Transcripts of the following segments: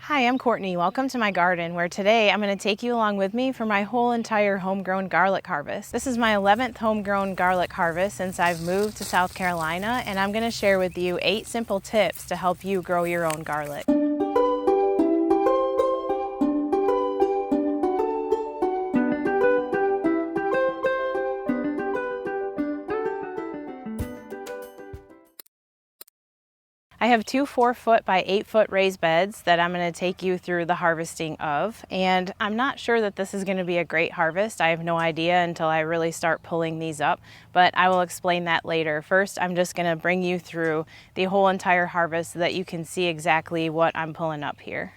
Hi, I'm Courtney. Welcome to my garden, where today I'm going to take you along with me for my whole entire homegrown garlic harvest. This is my 11th homegrown garlic harvest since I've moved to South Carolina, and I'm going to share with you 8 simple tips to help you grow your own garlic. I have 2 4-foot by 8-foot raised beds that I'm going to take you through the harvesting of, and I'm not sure that this is going to be a great harvest. I have no idea until I really start pulling these up, but I will explain that later. First, I'm just going to bring you through the whole entire harvest so that you can see exactly what I'm pulling up here.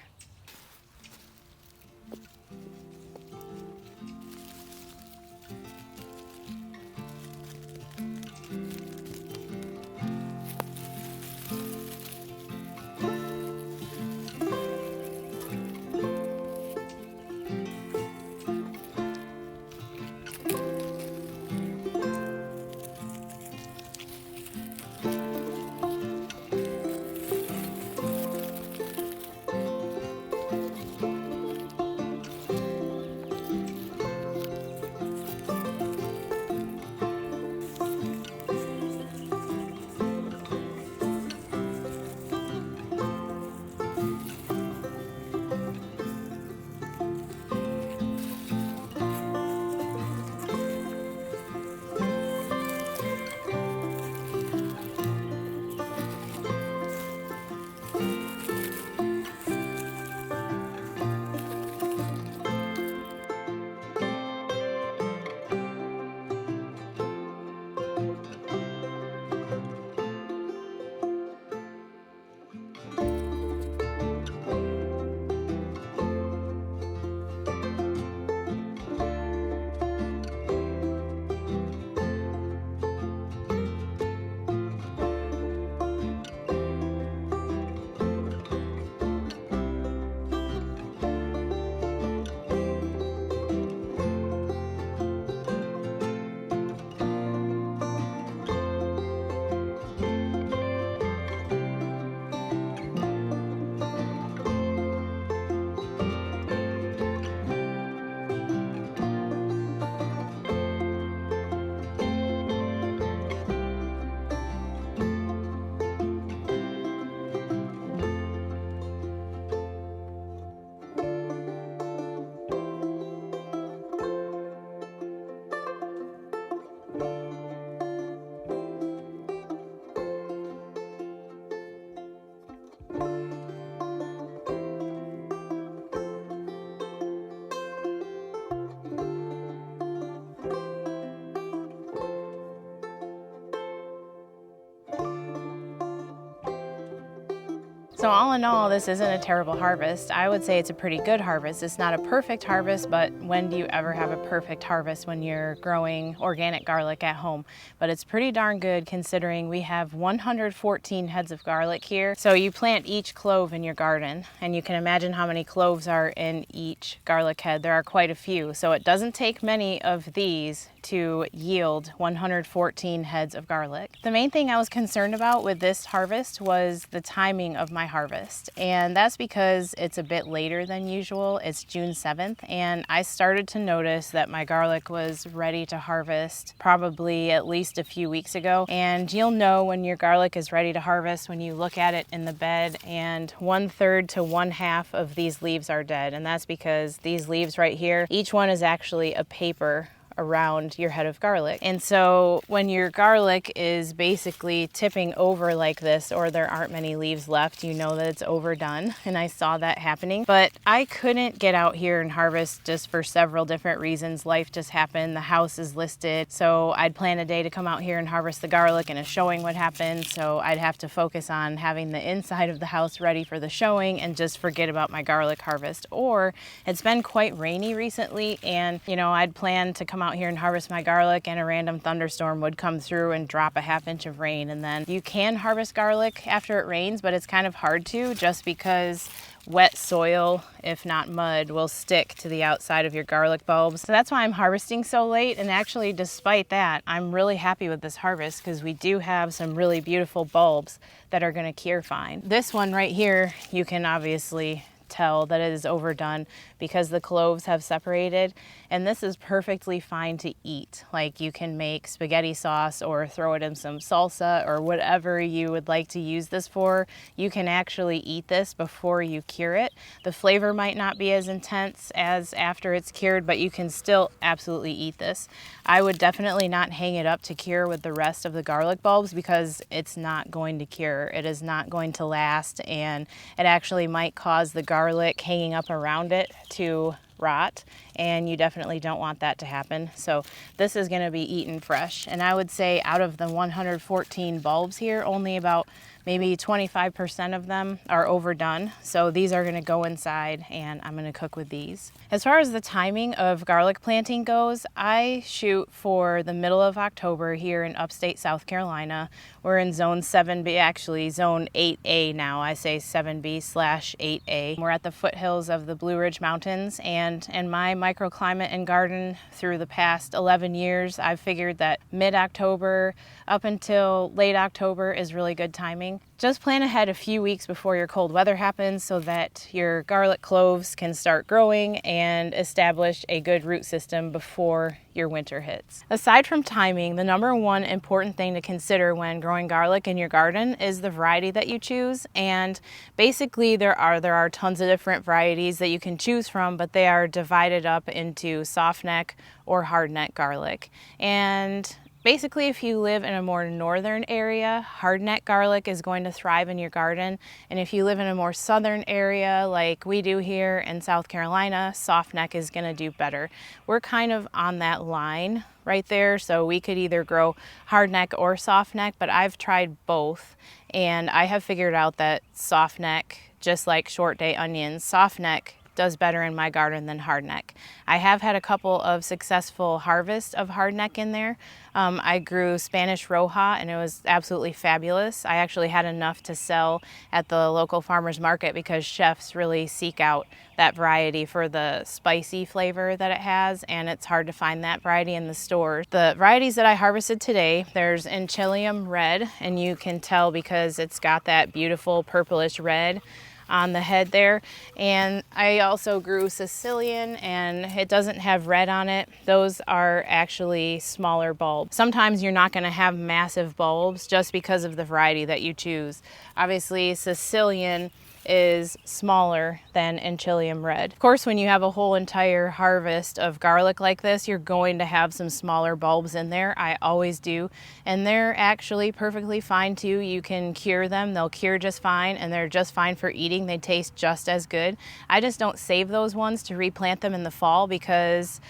So all in all, this isn't a terrible harvest. I would say it's a pretty good harvest. It's not a perfect harvest, but when do you ever have a perfect harvest when you're growing organic garlic at home? But it's pretty darn good considering we have 114 heads of garlic here. So you plant each clove in your garden, and you can imagine how many cloves are in each garlic head. There are quite a few. So it doesn't take many of these to yield 114 heads of garlic. The main thing I was concerned about with this harvest was the timing of my harvest, and that's because it's a bit later than usual. It's June 7th, and I started to notice that my garlic was ready to harvest probably at least a few weeks ago. And you'll know when your garlic is ready to harvest when you look at it in the bed and 1/3 to 1/2 of these leaves are dead, and that's because these leaves right here, each one is actually a paper around your head of garlic. And so when your garlic is basically tipping over like this, or there aren't many leaves left, you know that it's overdone. And I saw that happening, but I couldn't get out here and harvest just for several different reasons. Life just happened. The house is listed, so I'd plan a day to come out here and harvest the garlic, and a showing would happen, so I'd have to focus on having the inside of the house ready for the showing and just forget about my garlic harvest. Or it's been quite rainy recently, and I'd plan to come out here and harvest my garlic, and a random thunderstorm would come through and drop a 1/2 inch of rain. And then you can harvest garlic after it rains, but it's kind of hard to, just because wet soil, if not mud, will stick to the outside of your garlic bulbs. So that's why I'm harvesting so late. And actually, despite that, I'm really happy with this harvest because we do have some really beautiful bulbs that are going to cure fine. This one right here, you can obviously tell that it is overdone because the cloves have separated. And this is perfectly fine to eat. Like, you can make spaghetti sauce or throw it in some salsa or whatever you would like to use this for. You can actually eat this before you cure it. The flavor might not be as intense as after it's cured, but you can still absolutely eat this. I would definitely not hang it up to cure with the rest of the garlic bulbs because it's not going to cure. It is not going to last, and it actually might cause the garlic hanging up around it to rot, and you definitely don't want that to happen. So this is going to be eaten fresh, and I would say out of the 114 bulbs here, only about maybe 25% of them are overdone. So these are going to go inside, and I'm going to cook with these. As far as the timing of garlic planting goes, I shoot for the middle of October here in upstate South Carolina. We're in zone 7B, actually zone 8A now. I say 7B/8A. We're at the foothills of the Blue Ridge Mountains, and in my microclimate and garden through the past 11 years, I've figured that mid-October up until late October is really good timing. Just plan ahead a few weeks before your cold weather happens so that your garlic cloves can start growing and establish a good root system before your winter hits. Aside from timing, the number one important thing to consider when growing garlic in your garden is the variety that you choose. And basically there are tons of different varieties that you can choose from, but they are divided up into Softneck or Hardneck garlic. And basically, if you live in a more northern area, Hardneck garlic is going to thrive in your garden. And if you live in a more southern area like we do here in South Carolina, Softneck is going to do better. We're kind of on that line right there, so we could either grow Hardneck or Softneck, but I've tried both, and I have figured out that Softneck, just like short day onions, Softneck does better in my garden than Hardneck. I have had a couple of successful harvests of Hardneck in there. I grew Spanish Roja, and it was absolutely fabulous. I actually had enough to sell at the local farmer's market because chefs really seek out that variety for the spicy flavor that it has, and it's hard to find that variety in the stores. The varieties that I harvested today, there's Enchilium Red, and you can tell because it's got that beautiful purplish red on the head there. And I also grew Sicilian, and it doesn't have red on it. Those are actually smaller bulbs. Sometimes you're not going to have massive bulbs just because of the variety that you choose. Obviously, Sicilian is smaller than Enchilium Red. Of course, when you have a whole entire harvest of garlic like this, you're going to have some smaller bulbs in there. I always do, and they're actually perfectly fine too. You can cure them. They'll cure just fine, and they're just fine for eating. They taste just as good. I just don't save those ones to replant them in the fall because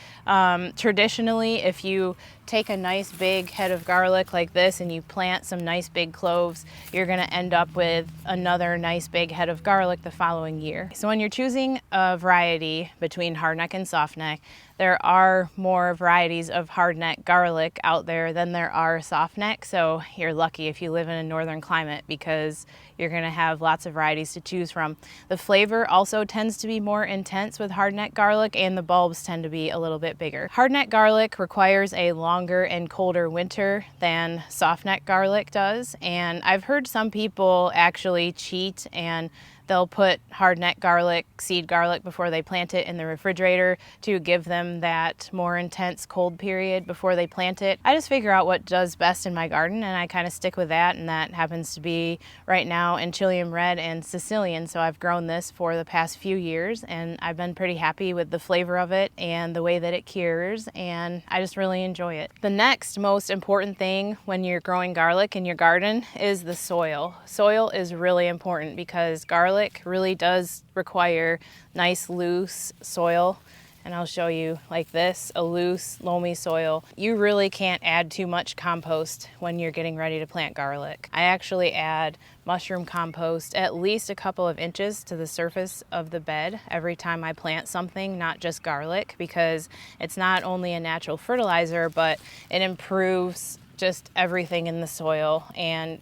traditionally, if you take a nice big head of garlic like this and you plant some nice big cloves, you're going to end up with another nice big head of garlic the following year. So when you're choosing a variety between Hardneck and Softneck, there are more varieties of Hardneck garlic out there than there are Softneck, so you're lucky if you live in a northern climate because you're going to have lots of varieties to choose from. The flavor also tends to be more intense with Hardneck garlic, and the bulbs tend to be a little bit bigger. Hardneck garlic requires a longer and colder winter than Softneck garlic does, and I've heard some people actually cheat and they'll put Hardneck garlic, seed garlic, before they plant it in the refrigerator to give them that more intense cold period before they plant it. I just figure out what does best in my garden, and I kind of stick with that, and that happens to be right now Enchilium Red and Sicilian. So I've grown this for the past few years, and I've been pretty happy with the flavor of it and the way that it cures, and I just really enjoy it. The next most important thing when you're growing garlic in your garden is the soil. Soil is really important because garlic really does require nice loose soil, and I'll show you like this, a loose loamy soil. You really can't add too much compost when you're getting ready to plant garlic. I actually add mushroom compost at least a couple of inches to the surface of the bed every time I plant something, not just garlic, because it's not only a natural fertilizer, but it improves just everything in the soil, and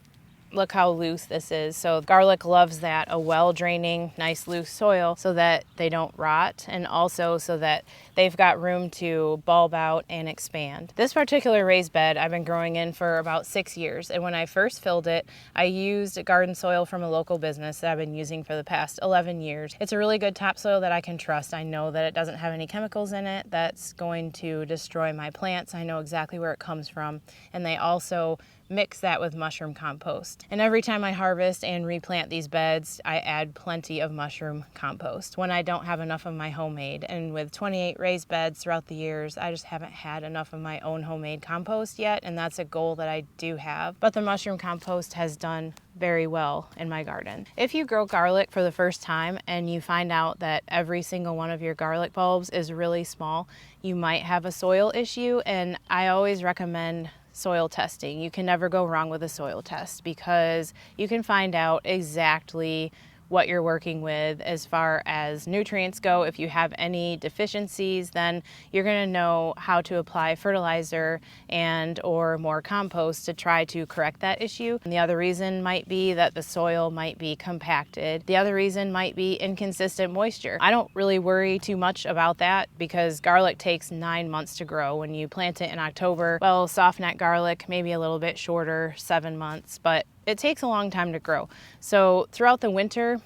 look how loose this is. So garlic loves that, a well-draining, nice loose soil so that they don't rot, and also so that they've got room to bulb out and expand. This particular raised bed I've been growing in for about 6 years, and when I first filled it, I used garden soil from a local business that I've been using for the past 11 years. It's a really good topsoil that I can trust. I know that it doesn't have any chemicals in it that's going to destroy my plants. I know exactly where it comes from, and they also mix that with mushroom compost. And every time I harvest and replant these beds, I add plenty of mushroom compost when I don't have enough of my homemade. And with 28 raised beds throughout the years, I just haven't had enough of my own homemade compost yet, and that's a goal that I do have. But the mushroom compost has done very well in my garden. If you grow garlic for the first time and you find out that every single one of your garlic bulbs is really small, you might have a soil issue, and I always recommend soil testing. You can never go wrong with a soil test because you can find out exactly what you're working with as far as nutrients go. If you have any deficiencies, then you're going to know how to apply fertilizer and or more compost to try to correct that issue. And the other reason might be that the soil might be compacted. The other reason might be inconsistent moisture. I don't really worry too much about that because garlic takes 9 months to grow. When you plant it in October, well, softneck garlic maybe a little bit shorter, 7 months, but it takes a long time to grow. So throughout the winter,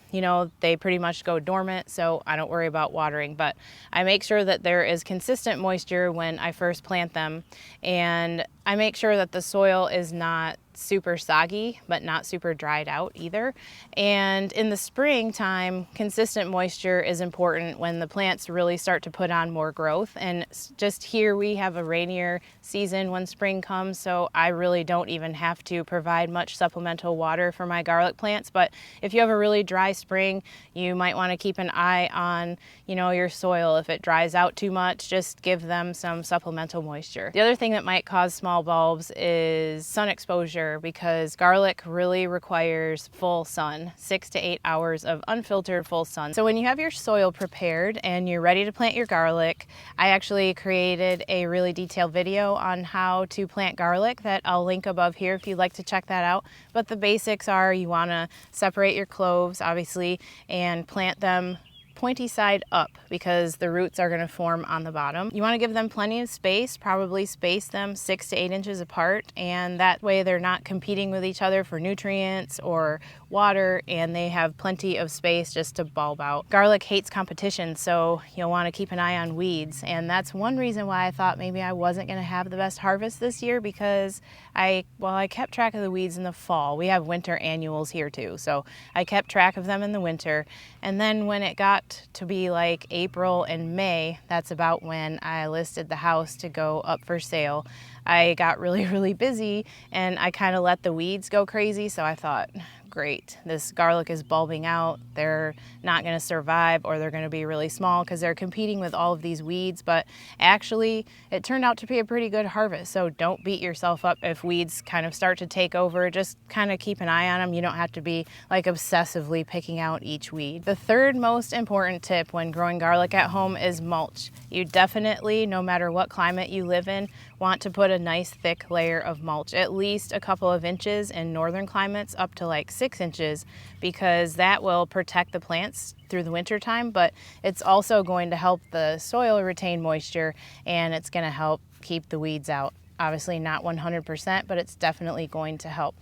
they pretty much go dormant, so I don't worry about watering, but I make sure that there is consistent moisture when I first plant them, and I make sure that the soil is not super soggy, but not super dried out either. And in the springtime, consistent moisture is important when the plants really start to put on more growth. And just here we have a rainier season when spring comes, so I really don't even have to provide much supplemental water for my garlic plants. But if you have a really dry spring, you might want to keep an eye on, your soil. If it dries out too much, just give them some supplemental moisture. The other thing that might cause small bulbs is sun exposure, because garlic really requires full sun, 6 to 8 hours of unfiltered full sun. So when you have your soil prepared and you're ready to plant your garlic, I actually created a really detailed video on how to plant garlic that I'll link above here if you'd like to check that out. But the basics are you want to separate your cloves, obviously, and plant them pointy side up because the roots are going to form on the bottom. You want to give them plenty of space, probably space them 6 to 8 inches apart, and that way they're not competing with each other for nutrients or water, and they have plenty of space just to bulb out. Garlic hates competition, so you'll want to keep an eye on weeds, and that's one reason why I thought maybe I wasn't going to have the best harvest this year, because I kept track of the weeds in the fall. We have winter annuals here too, so I kept track of them in the winter, and then when it got to be like April and May, that's about when I listed the house to go up for sale, I got really busy and I kind of let the weeds go crazy. So I thought, great, this garlic is bulbing out, they're not going to survive, or they're going to be really small because they're competing with all of these weeds. But actually it turned out to be a pretty good harvest, so don't beat yourself up if weeds kind of start to take over. Just kind of keep an eye on them. You don't have to be like obsessively picking out each weed. The third most important tip when growing garlic at home is mulch. You definitely, no matter what climate you live in, want to put a nice thick layer of mulch, at least a couple of inches, in northern climates up to like 6 inches, because that will protect the plants through the winter time, but it's also going to help the soil retain moisture, and it's going to help keep the weeds out. Obviously not 100%, but it's definitely going to help.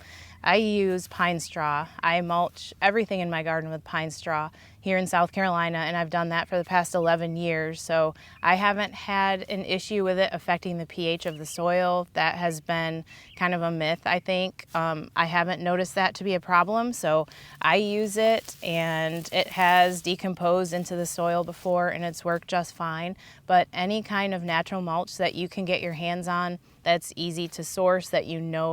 I use pine straw. I mulch everything in my garden with pine straw here in South Carolina, and I've done that for the past 11 years. So I haven't had an issue with it affecting the pH of the soil. That has been kind of a myth, I think. I haven't noticed that to be a problem, so I use it, and it has decomposed into the soil before, and it's worked just fine. But any kind of natural mulch that you can get your hands on that's easy to source, that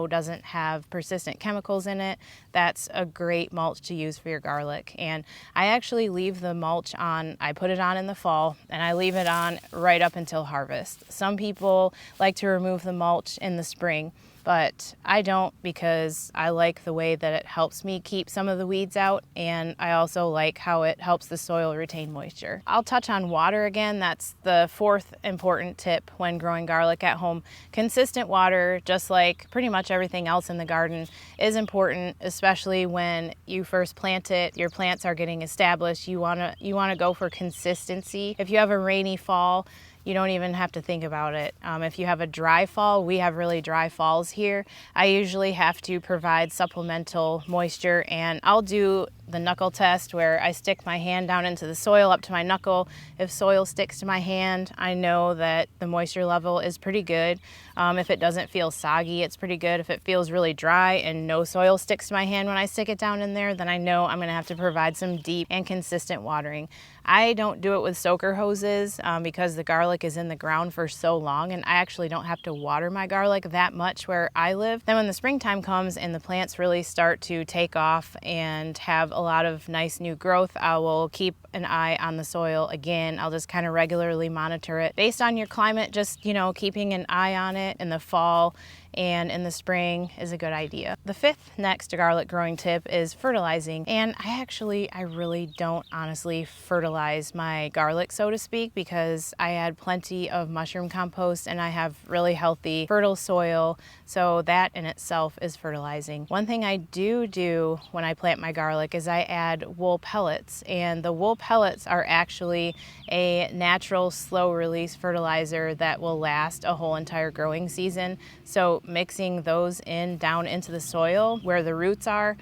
doesn't have persistent chemicals in it, that's a great mulch to use for your garlic. And I actually leave the mulch on, I put it on in the fall, and I leave it on right up until harvest. Some people like to remove the mulch in the spring, but I don't, because I like the way that it helps me keep some of the weeds out, and I also like how it helps the soil retain moisture. I'll touch on water again. That's the fourth important tip when growing garlic at home. Consistent water, just like pretty much everything else in the garden, is important, especially when you first plant it. Your plants are getting established. You wanna go for consistency. If you have a rainy fall, you don't even have to think about it. If you have a dry fall, we have really dry falls here, I usually have to provide supplemental moisture, and I'll do the knuckle test where I stick my hand down into the soil up to my knuckle. If soil sticks to my hand, I know that the moisture level is pretty good. If it doesn't feel soggy, it's pretty good. If it feels really dry and no soil sticks to my hand when I stick it down in there, then I know I'm gonna have to provide some deep and consistent watering. I don't do it with soaker hoses because the garlic is in the ground for so long, and I actually don't have to water my garlic that much where I live. Then when the springtime comes and the plants really start to take off and have a lot of nice new growth, I will keep an eye on the soil again. I'll just kind of regularly monitor it. Based on your climate, just, keeping an eye on it in the fall and in the spring is a good idea. The fifth next garlic growing tip is fertilizing. And I really don't honestly fertilize my garlic, so to speak, because I add plenty of mushroom compost and I have really healthy, fertile soil. So that in itself is fertilizing. One thing I do when I plant my garlic is I add wool pellets, and the wool pellets are actually a natural slow release fertilizer that will last a whole entire growing season. So mixing those down into the soil where the roots are,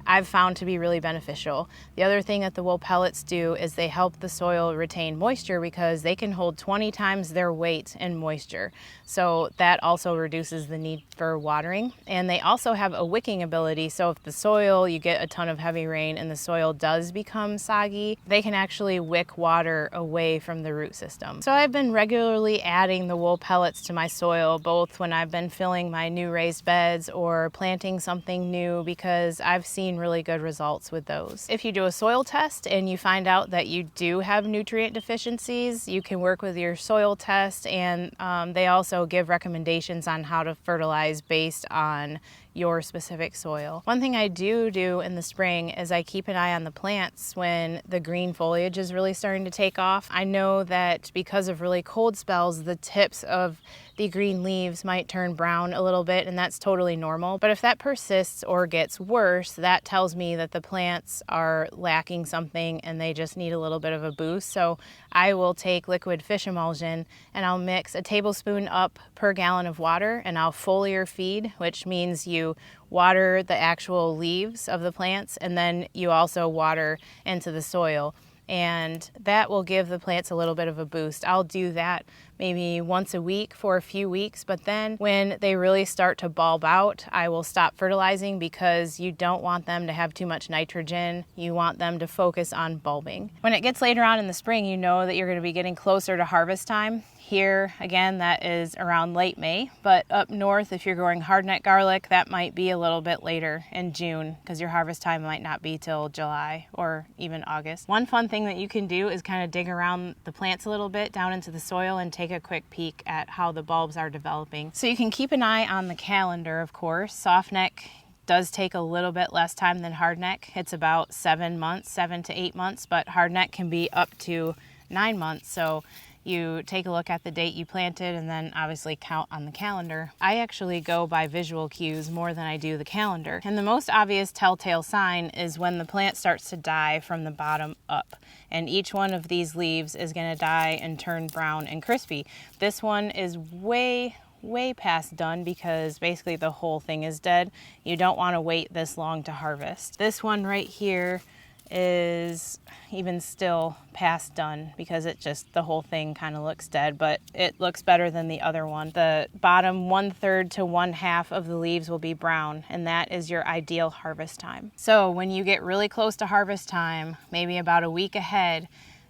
I've found to be really beneficial. The other thing that the wool pellets do is they help the soil retain moisture because they can hold 20 times their weight in moisture. So that also reduces the need for watering. And they also have a wicking ability. So if the soil, you get a ton of heavy rain and the soil does become soggy, they can actually wick water away from the root system. So I've been regularly adding the wool pellets to my soil, both when I've been filling my new raised beds or planting something new, because I've seen really good results with those. If you do a soil test and you find out that you do have nutrient deficiencies, you can work with your soil test, and they also give recommendations on how to fertilize based on your specific soil. One thing I do in the spring is I keep an eye on the plants when the green foliage is really starting to take off. I know that because of really cold spells, the tips of the green leaves might turn brown a little bit, and that's totally normal. But if that persists or gets worse, that tells me that the plants are lacking something and they just need a little bit of a boost. So I will take liquid fish emulsion and I'll mix a tablespoon up per gallon of water, and I'll foliar feed, which means you water the actual leaves of the plants and then you also water into the soil. And that will give the plants a little bit of a boost. I'll do that maybe once a week for a few weeks, but then when they really start to bulb out, I will stop fertilizing because you don't want them to have too much nitrogen. You want them to focus on bulbing. When it gets later on in the spring, you know that you're going to be getting closer to harvest time. Here, again, that is around late May, but up north, if you're growing hardneck garlic, that might be a little bit later in June because your harvest time might not be till July or even August. One fun thing that you can do is kind of dig around the plants a little bit down into the soil and take a quick peek at how the bulbs are developing. So you can keep an eye on the calendar, of course. Softneck does take a little bit less time than hardneck. It's about 7 to 8 months, but hardneck can be up to 9 months. So you take a look at the date you planted and then obviously count on the calendar. I actually go by visual cues more than I do the calendar. And the most obvious telltale sign is when the plant starts to die from the bottom up. And each one of these leaves is going to die and turn brown and crispy. This one is way past done because basically the whole thing is dead. You don't want to wait this long to harvest. This one right here is even still past done because the whole thing kind of looks dead, but it looks better than the other one. The bottom 1/3 to 1/2 of the leaves will be brown, and that is your ideal harvest time. So when you get really close to harvest time, maybe about a week ahead,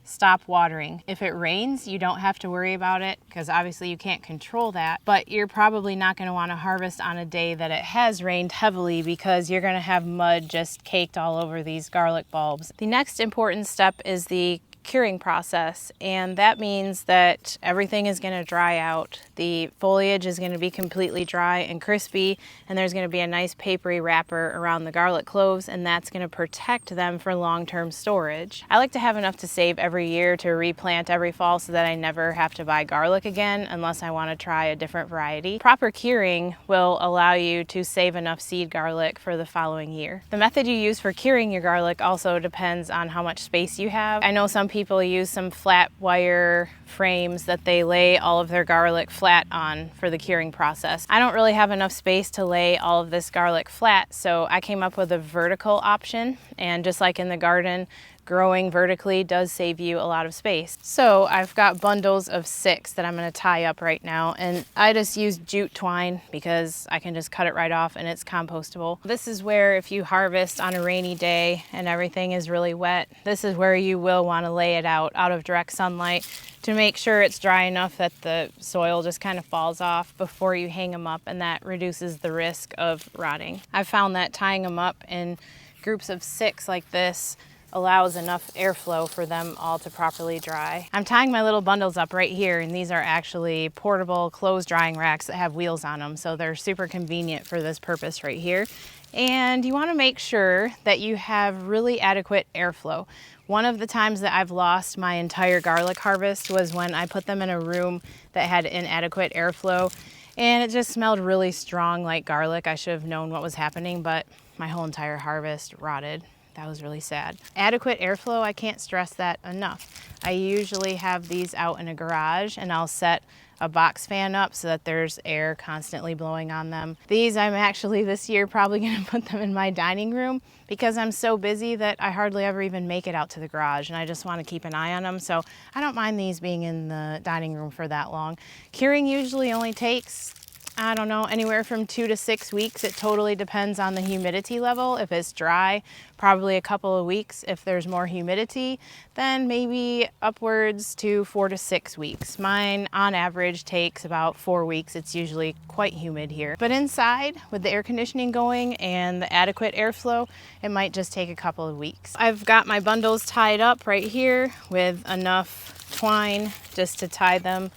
stop watering. If it rains, you don't have to worry about it because obviously you can't control that, but you're probably not going to want to harvest on a day that it has rained heavily because you're going to have mud just caked all over these garlic bulbs. The next important step is the curing process, and that means that everything is going to dry out. The foliage is going to be completely dry and crispy, and there's going to be a nice papery wrapper around the garlic cloves, and that's going to protect them for long-term storage. I like to have enough to save every year to replant every fall so that I never have to buy garlic again unless I want to try a different variety. Proper curing will allow you to save enough seed garlic for the following year. The method you use for curing your garlic also depends on how much space you have. I know some people use some flat wire frames that they lay all of their garlic flat on for the curing process. I don't really have enough space to lay all of this garlic flat, so I came up with a vertical option, and just like in the garden, growing vertically does save you a lot of space. So I've got bundles of 6 that I'm going to tie up right now, and I just use jute twine because I can just cut it right off and it's compostable. This is where, if you harvest on a rainy day and everything is really wet, this is where you will want to lay it out of direct sunlight to make sure it's dry enough that the soil just kind of falls off before you hang them up, and that reduces the risk of rotting. I've found that tying them up in groups of 6 like this allows enough airflow for them all to properly dry. I'm tying my little bundles up right here, and these are actually portable clothes drying racks that have wheels on them, so they're super convenient for this purpose right here. And you want to make sure that you have really adequate airflow. One of the times that I've lost my entire garlic harvest was when I put them in a room that had inadequate airflow, and it just smelled really strong like garlic. I should have known what was happening, but my whole entire harvest rotted. That was really sad. Adequate airflow, I can't stress that enough. I usually have these out in a garage, and I'll set a box fan up so that there's air constantly blowing on them. These, I'm actually this year probably gonna put them in my dining room because I'm so busy that I hardly ever even make it out to the garage, and I just want to keep an eye on them, so I don't mind these being in the dining room for that long. Curing usually only takes, I don't know, anywhere from 2 to 6 weeks. It totally depends on the humidity level. If it's dry, probably a couple of weeks. If there's more humidity, then maybe upwards to 4 to 6 weeks. Mine, on average, takes about 4 weeks. It's usually quite humid here. But inside, with the air conditioning going and the adequate airflow, it might just take a couple of weeks. I've got my bundles tied up right here with enough twine just to tie them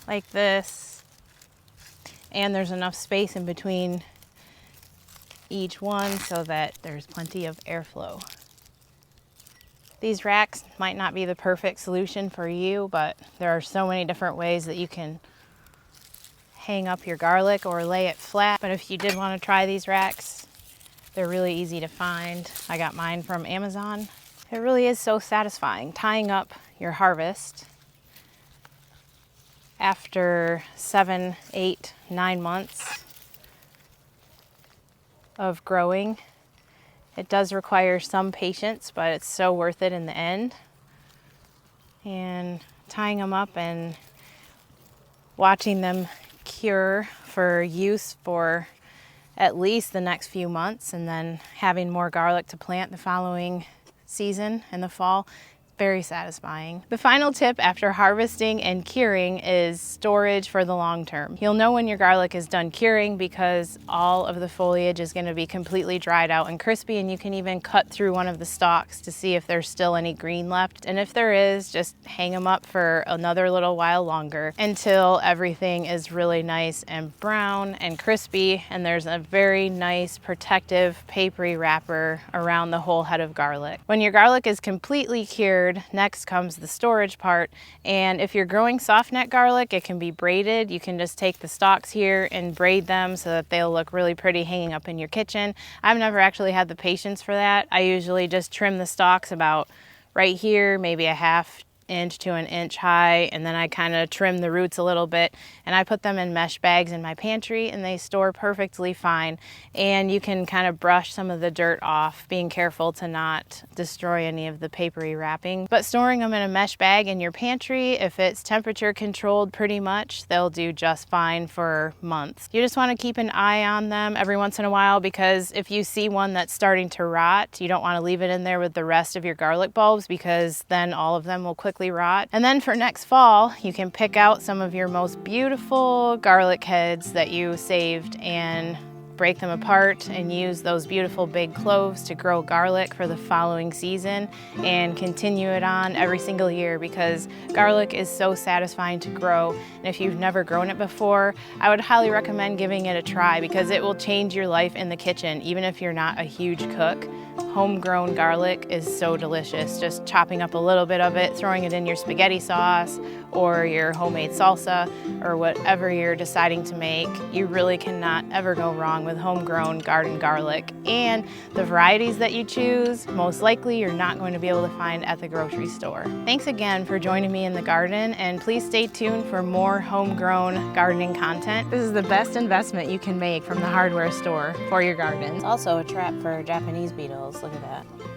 like this, and there's enough space in between each one so that there's plenty of airflow. These racks might not be the perfect solution for you, but there are so many different ways that you can hang up your garlic or lay it flat. But if you did want to try these racks, they're really easy to find. I got mine from Amazon. It really is so satisfying tying up your harvest after 7, 8, 9 months of growing. It does require some patience, but it's so worth it in the end. And tying them up and watching them cure for use for at least the next few months, and then having more garlic to plant the following season in the fall. Very satisfying. The final tip after harvesting and curing is storage for the long term. You'll know when your garlic is done curing because all of the foliage is going to be completely dried out and crispy, and you can even cut through one of the stalks to see if there's still any green left. And if there is, just hang them up for another little while longer until everything is really nice and brown and crispy, and there's a very nice protective papery wrapper around the whole head of garlic. When your garlic is completely cured, next comes the storage part, and if you're growing softneck garlic, it can be braided. You can just take the stalks here and braid them so that they'll look really pretty hanging up in your kitchen. I've never actually had the patience for that. I usually just trim the stalks about right here, maybe a ½ inch to an inch high, and then I kind of trim the roots a little bit, and I put them in mesh bags in my pantry, and they store perfectly fine. And you can kind of brush some of the dirt off, being careful to not destroy any of the papery wrapping. But storing them in a mesh bag in your pantry, if it's temperature controlled pretty much, they'll do just fine for months. You just want to keep an eye on them every once in a while, because if you see one that's starting to rot, you don't want to leave it in there with the rest of your garlic bulbs, because then all of them will quickly rot. And then for next fall, you can pick out some of your most beautiful garlic heads that you saved and break them apart and use those beautiful big cloves to grow garlic for the following season and continue it on every single year, because garlic is so satisfying to grow. And if you've never grown it before, I would highly recommend giving it a try, because it will change your life in the kitchen. Even if you're not a huge cook, homegrown garlic is so delicious. Just chopping up a little bit of it, throwing it in your spaghetti sauce or your homemade salsa or whatever you're deciding to make, you really cannot ever go wrong with homegrown garden garlic. And the varieties that you choose, most likely you're not going to be able to find at the grocery store. Thanks again for joining me in the garden, and please stay tuned for more homegrown gardening content. This is the best investment you can make from the hardware store for your garden. It's also a trap for Japanese beetles. Look at that.